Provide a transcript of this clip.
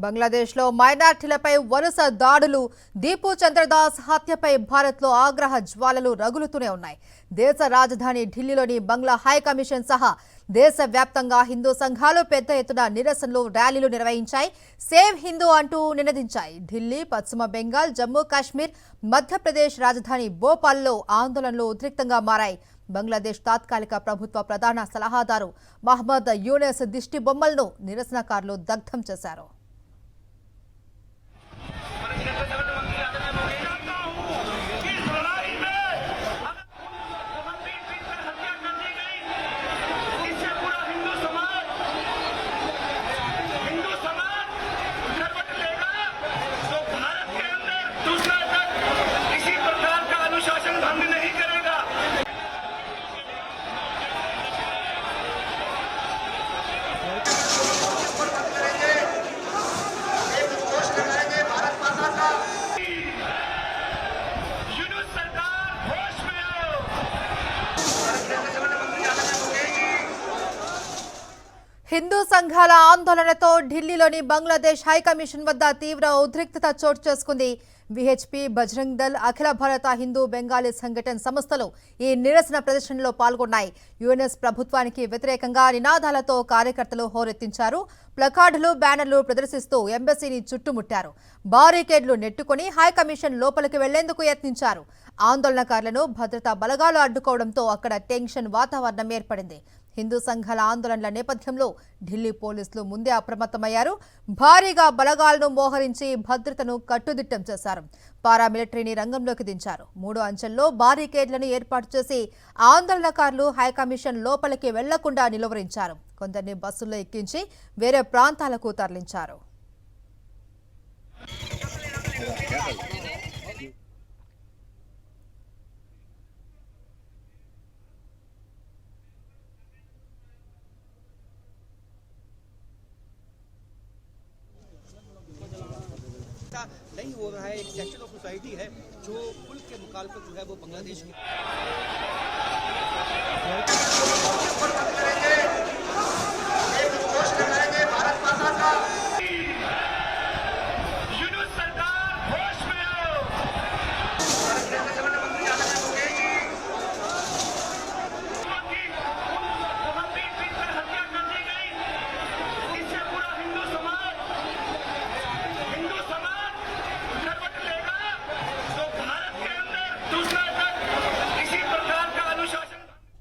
బంగ్లాదేశ్లో మైనార్టీలపై వరుస దాడులు, దీపు చంద్రదాస్ హత్యపై భారత్లో ఆగ్రహ జ్వాలలు రగులుతూనే ఉన్నాయి. దేశ రాజధాని ఢిల్లీలోని బంగ్లా హై కమిషన్ సహా దేశవ్యాప్తంగా హిందూ సంఘాలు పెద్ద ఎత్తున నిరసనలు, ర్యాలీలు నిర్వహించాయి. సేవ్ హిందూ అంటూ నినదించాయి. ఢిల్లీ, పశ్చిమ బెంగాల్, జమ్మూ కాశ్మీర్, మధ్యప్రదేశ్ రాజధాని భోపాల్లో ఆందోళనలు ఉద్రిక్తంగా మారాయి. బంగ్లాదేశ్ తాత్కాలిక ప్రభుత్వ ప్రధాన సలహాదారు మహమ్మద్ యూనస్ దిష్టి బొమ్మలను నిరసనకారులు దగ్ధం చేశారు. హిందూ సంఘాల ఆందోళనతో ఢిల్లీలోని బంగ్లాదేశ్ హైకమిషన్ వద్ద తీవ్ర ఉద్రిక్తత చోటు చేసుకుంది. విహెచ్పి, బజరంగ్ దళ్, అఖిల భారత హిందూ బెంగాలీ సంఘటన సంస్థలు ఈ నిరసన ప్రదర్శనలో పాల్గొన్నాయి. యుఎన్ఎస్ ప్రభుత్వానికి వ్యతిరేకంగా నినాదాలతో కార్యకర్తలు హోరెత్తించారు. ప్లకార్డులు, బ్యానర్లు ప్రదర్శిస్తూ ఎంబసీని చుట్టుముట్టారు. బారికేడ్లు నెట్టుకుని హైకమిషన్ లోపలికి వెళ్లేందుకు యత్నించారు. ఆందోళనకారులను భద్రతా బలగాలు అడ్డుకోవడంతో అక్కడ టెన్షన్ వాతావరణం ఏర్పడింది. హిందూ సంఘాల ఆందోళనల నేపథ్యంలో ఢిల్లీ పోలీసులు ముందే అప్రమత్తమయ్యారు. భారీగా బలగాలను మోహరించి భద్రతను కట్టుదిట్టం చేశారు. పారామిలిటరీని రంగంలోకి దించారు. 3 అంచెల్లో బారికేడ్లను ఏర్పాటు చేసి ఆందోళనకారులు హైకమిషన్ లోపలికి వెళ్లకుండా నిలువరించారు. కొందరిని బస్సుల్లో ఎక్కించి వేరే ప్రాంతాలకు తరలించారు. नहीं हो रहा है। एक सेक्शन ऑफ सोसाइटी है जो पुल के मुकालफत जो है वो बांग्लादेश की